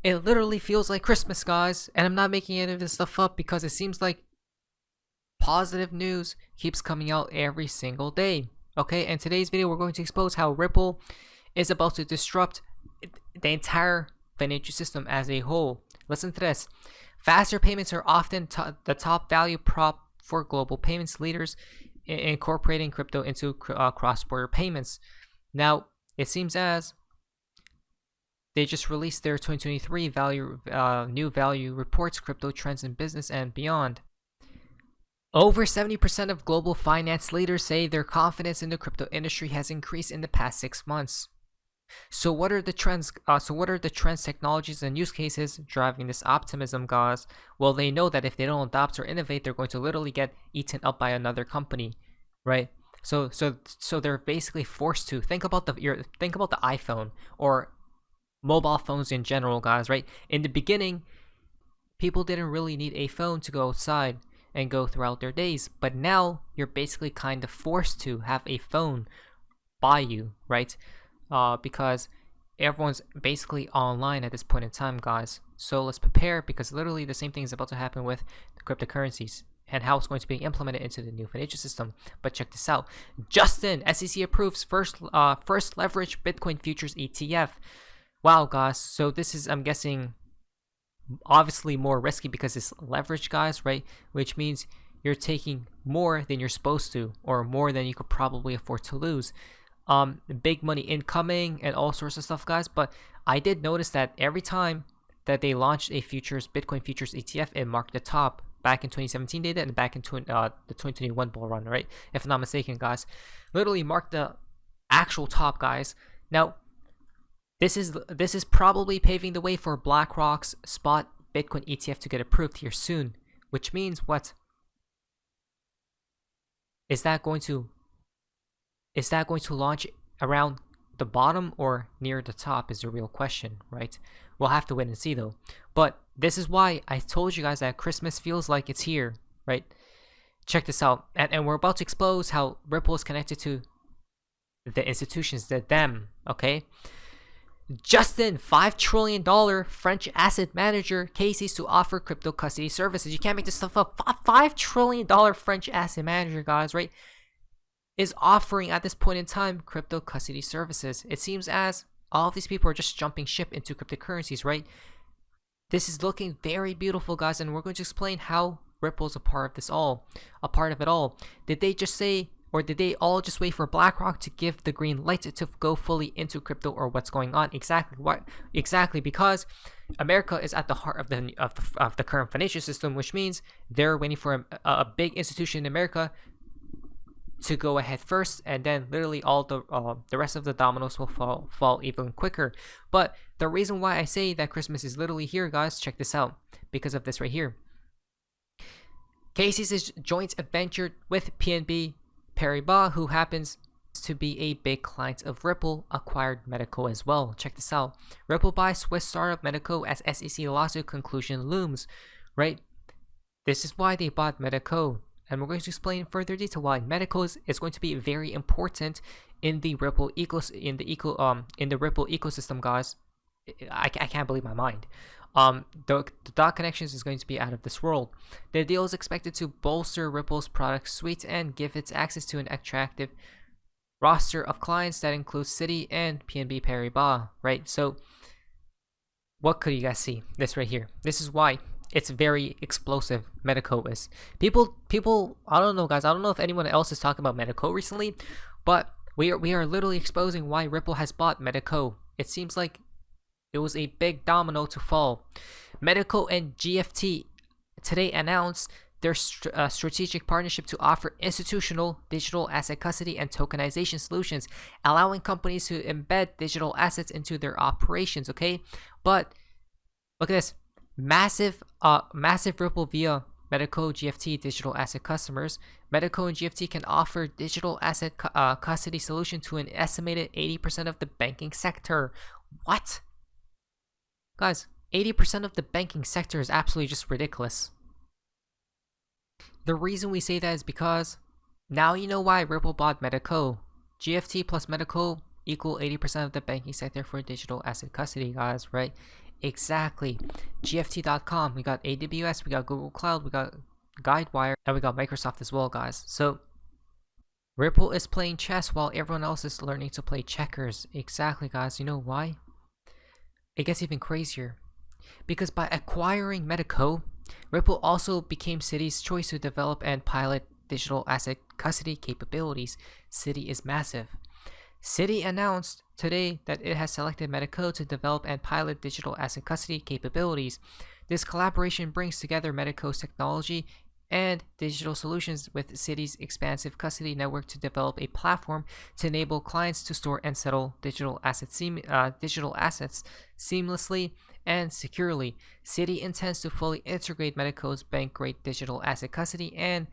It literally feels like Christmas, guys, and I'm not making any of this stuff up because it seems like positive news keeps coming out every single day. Okay, in today's video, we're going to expose how Ripple is about to disrupt the entire financial system as a whole. Listen to this. Faster payments are often the top value prop for global payments leaders incorporating crypto into cross-border payments. Now, it seems as they just released their 2023 new value reports, crypto trends in business and beyond. Over 70% of global finance leaders say their confidence in the crypto industry has increased in the past 6 months. So what are the trends? Technologies, and use cases driving this optimism, guys? Well, they know that if they don't adopt or innovate, they're going to literally get eaten up by another company, right? So they're basically forced to think about the iPhone or mobile phones in general, guys, right? In the beginning, people didn't really need a phone to go outside and go throughout their days, but now you're basically kind of forced to have a phone by you, right? Because everyone's basically online at this point in time, guys. So let's prepare, because literally the same thing is about to happen with the cryptocurrencies and how it's going to be implemented into the new financial system. But check this out. Justin, SEC approves first leverage Bitcoin futures ETF. Wow, guys. So this is, I'm guessing, obviously more risky because it's leverage, guys, right? Which means you're taking more than you're supposed to, or more than you could probably afford to lose. Big money incoming and all sorts of stuff, guys. But I did notice that every time that they launched a Bitcoin futures ETF, it marked the top. Back in 2017 they did, and back in the 2021 bull run, right? If I'm not mistaken, guys, literally marked the actual top, guys. Now, this is probably paving the way for BlackRock's spot Bitcoin ETF to get approved here soon. Which means what? Is that going to launch around the bottom or near the top is the real question, right? We'll have to wait and see, though. But this is why I told you guys that Christmas feels like it's here, right? Check this out. And we're about to expose how Ripple is connected to the institutions, them, okay? Justin, $5 trillion French asset manager cases to offer crypto custody services. You can't make this stuff up. $5 trillion French asset manager, guys, right? Is offering at this point in time crypto custody services. It seems as all of these people are just jumping ship into cryptocurrencies, right? This is looking very beautiful, guys, and we're going to explain how Ripple's a part of it all. Did they just say, or did they all just wait for BlackRock to give the green light to go fully into crypto, or what's going on exactly? Because America is at the heart of the current financial system, which means they're waiting for a big institution in America to go ahead first, and then literally all the rest of the dominoes will fall even quicker. But the reason why I say that Christmas is literally here, guys, check this out, because of this right here. Casey's joint venture with PNB Paribas, who happens to be a big client of Ripple, acquired Medico as well. Check this out. Ripple buys Swiss startup Medico as SEC lawsuit conclusion looms, right? This is why they bought Medico. And we're going to explain in further detail why Medico is going to be very important in the Ripple in the Ripple ecosystem, guys. I can't believe my mind. The dot connections is going to be out of this world. The deal is expected to bolster Ripple's product suite and give it access to an attractive roster of clients that includes Citi and PNB Paribas, right? So, what could you guys see? This right here. This is why it's very explosive. Medico is. People, I don't know, guys. I don't know if anyone else is talking about Medico recently, but we are literally exposing why Ripple has bought Medico. It seems like it was a big domino to fall. Medico and GFT today announced their strategic partnership to offer institutional digital asset custody and tokenization solutions, allowing companies to embed digital assets into their operations. Okay, but look at this. Massive Ripple via Medico GFT digital asset customers. Medico and GFT can offer digital asset custody solution to an estimated 80% of the banking sector. What? Guys, 80% of the banking sector is absolutely just ridiculous. The reason we say that is because now you know why Ripple bought Medico. GFT plus Medico equal 80% of the banking sector for digital asset custody, guys, right? Exactly. GFT.com, we got AWS, we got Google Cloud, we got Guidewire, and we got Microsoft as well, guys. So Ripple is playing chess while everyone else is learning to play checkers. Exactly, guys. You know why? It gets even crazier. Because by acquiring Medico, Ripple also became Citi's choice to develop and pilot digital asset custody capabilities. Citi is massive. Citi announced today that it has selected Medico to develop and pilot digital asset custody capabilities. This collaboration brings together Medico's technology and digital solutions with Citi's expansive custody network to develop a platform to enable clients to store and settle digital assets seamlessly and securely. Citi intends to fully integrate Medico's bank-grade digital asset custody and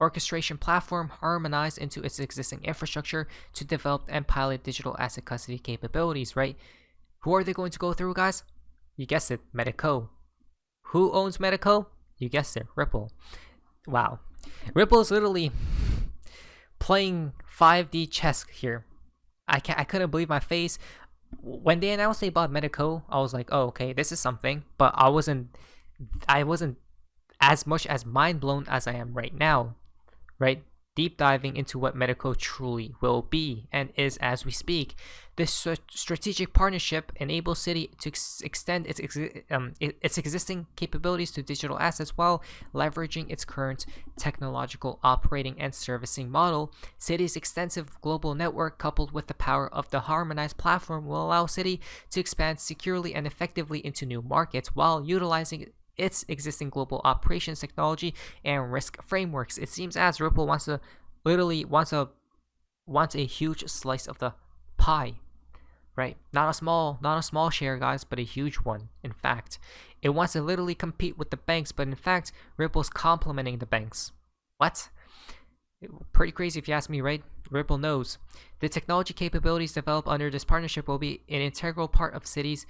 orchestration platform harmonized into its existing infrastructure to develop and pilot digital asset custody capabilities, right? Who are they going to go through, guys? You guessed it, Medico. Who owns Medico? You guessed it, Ripple. Wow. Ripple is literally playing 5D chess here. I couldn't believe my face. When they announced they bought Medico, I was like, oh, okay, this is something. But I wasn't as much as mind blown as I am right now, right? Deep diving into what Medico truly will be and is as we speak. This strategic partnership enables Citi to extend its existing capabilities to digital assets while leveraging its current technological operating and servicing model. Citi's extensive global network, coupled with the power of the harmonized platform, will allow Citi to expand securely and effectively into new markets while utilizing its existing global operations technology and risk frameworks. It seems as Ripple wants a huge slice of the pie, right? Not a small share, guys, but a huge one. In fact, it wants to literally compete with the banks, but in fact, Ripple's complementing the banks. What? Pretty crazy if you ask me, right? Ripple knows. The technology capabilities developed under this partnership will be an integral part of Citi's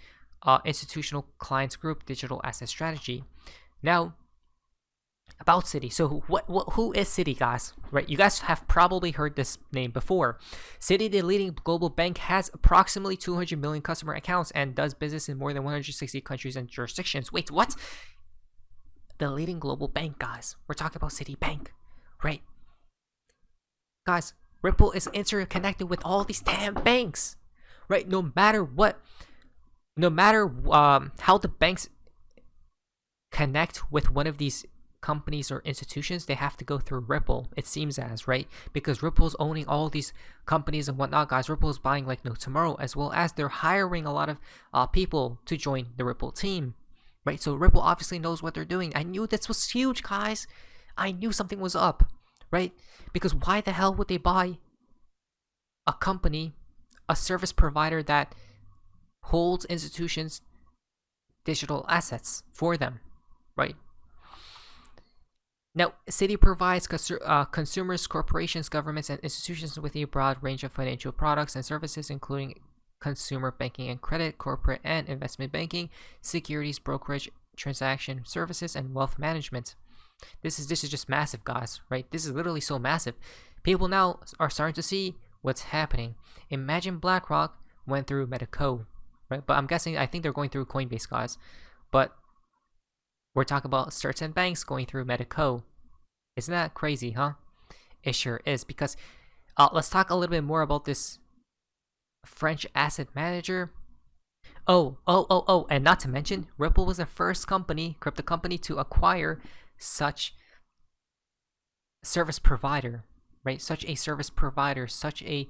institutional clients group digital asset strategy. Now, about Citi. So who is Citi, guys? Right, you guys have probably heard this name before. Citi, the leading global bank, has approximately 200 million customer accounts and does business in more than 160 countries and jurisdictions. Wait, what? The leading global bank, guys. We're talking about Citibank, right? Guys, Ripple is interconnected with all these damn banks, right? No matter how the banks connect with one of these companies or institutions, they have to go through Ripple, it seems as, right? Because Ripple's owning all these companies and whatnot, guys. Ripple's buying like no tomorrow, as well as they're hiring a lot of people to join the Ripple team, right? So Ripple obviously knows what they're doing. I knew this was huge, guys. I knew something was up, right? Because why the hell would they buy a company, a service provider that holds institutions' digital assets for them, right? Now, Citi provides consumers, corporations, governments, and institutions with a broad range of financial products and services, including consumer banking and credit, corporate and investment banking, securities brokerage, transaction services, and wealth management. This is just massive, guys, right? This is literally so massive. People now are starting to see what's happening. Imagine BlackRock went through Medico, right? But I think they're going through Coinbase, guys. But we're talking about certain banks going through Medico. Isn't that crazy, huh? It sure is. Because let's talk a little bit more about this French asset manager. Oh, and not to mention, Ripple was the first crypto company to acquire such service provider, right? Such a service provider, such a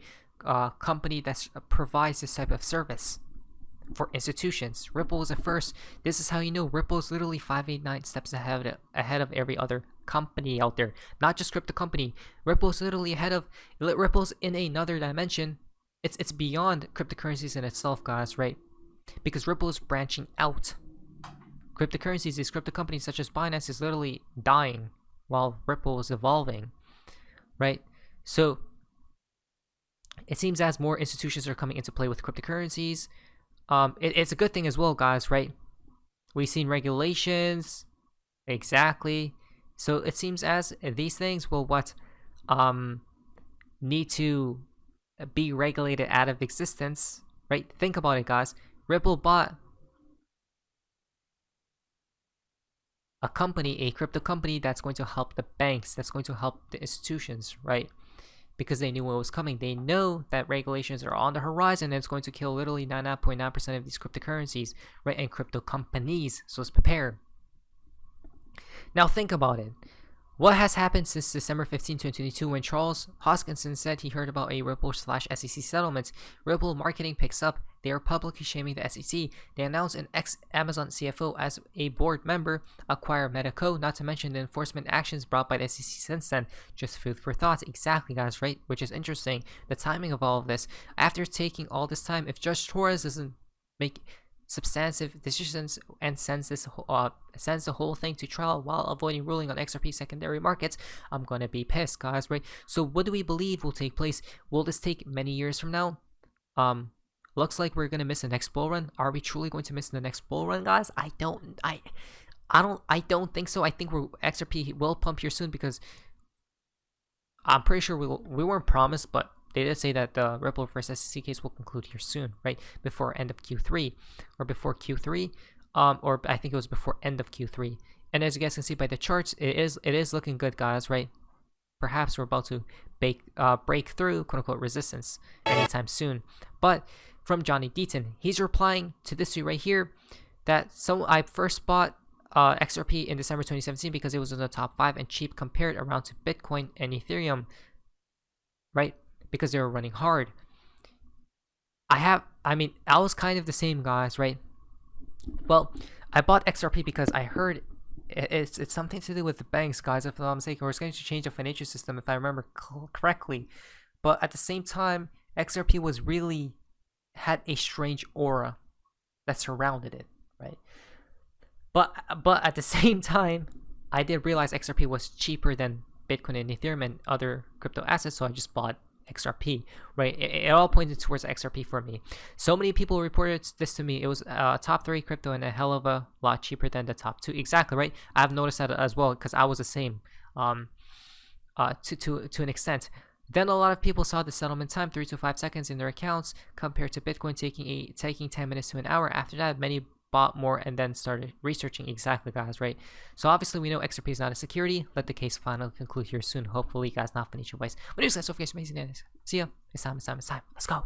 company that provides this type of service for institutions. Ripple was the first. This is how you know Ripple is literally 589 steps ahead of every other company out there. Not just crypto company. Ripple's literally Ripple's in another dimension. It's beyond cryptocurrencies in itself, guys, right? Because Ripple is branching out. Cryptocurrencies, these crypto companies such as Binance, is literally dying while Ripple is evolving, right? So it seems as more institutions are coming into play with cryptocurrencies, it's a good thing as well, guys, right? We've seen regulations, exactly. So it seems as these things will need to be regulated out of existence, right? Think about it, guys. Ripple bought a company, a crypto company that's going to help the banks, that's going to help the institutions, right? Because they knew what was coming. They know that regulations are on the horizon and it's going to kill literally 99.9% of these cryptocurrencies, right? And crypto companies. So let's prepare. Now think about it. What has happened since December 15, 2022 when Charles Hoskinson said he heard about a Ripple/SEC settlement? Ripple marketing picks up. They are publicly shaming the SEC. They announced an ex-Amazon CFO as a board member, acquire Metaco, not to mention the enforcement actions brought by the SEC since then. Just food for thought. Exactly, guys, right? Which is interesting. The timing of all of this. After taking all this time, if Judge Torres doesn't make substantive decisions and sends the whole thing to trial while avoiding ruling on XRP secondary markets, I'm gonna be pissed, guys, right? So what do we believe will take place? Will this take many years from now? Looks like we're gonna miss the next bull run. Are we truly going to miss the next bull run, guys? I don't think so. I think XRP will pump here soon because I'm pretty sure we weren't promised, but they did say that the Ripple versus SEC case will conclude here soon, right? Before end of Q3 or before Q3, or I think it was before end of Q3. And as you guys can see by the charts, it is looking good, guys, right? Perhaps we're about to break through quote unquote resistance anytime soon. But from Johnny Deaton, he's replying to this tweet right here that I first bought XRP in December 2017 because it was in the top 5 and cheap compared around to Bitcoin and Ethereum, right? Because they were running hard. I was kind of the same, guys, right? Well, I bought XRP because I heard it's something to do with the banks, guys, if I'm not mistaken, or it's going to change the financial system, if I remember correctly. But at the same time, XRP was really had a strange aura that surrounded it, right? But at the same time, I did realize XRP was cheaper than Bitcoin and Ethereum and other crypto assets, so I just bought XRP, right? It all pointed towards XRP for me. So many people reported this to me. It was top 3 crypto and a hell of a lot cheaper than the top 2. Exactly, right? I've noticed that as well because I was the same to an extent. Then a lot of people saw the settlement time 3 to 5 seconds in their accounts compared to Bitcoin taking 10 minutes to an hour. After that, many bought more and then started researching. Exactly, guys, right? So obviously we know XRP is not a security. Let the case finally conclude here soon. Hopefully, guys, not financial advice. But anyways, guys, so if you guys are amazing, see ya. It's time. Let's go.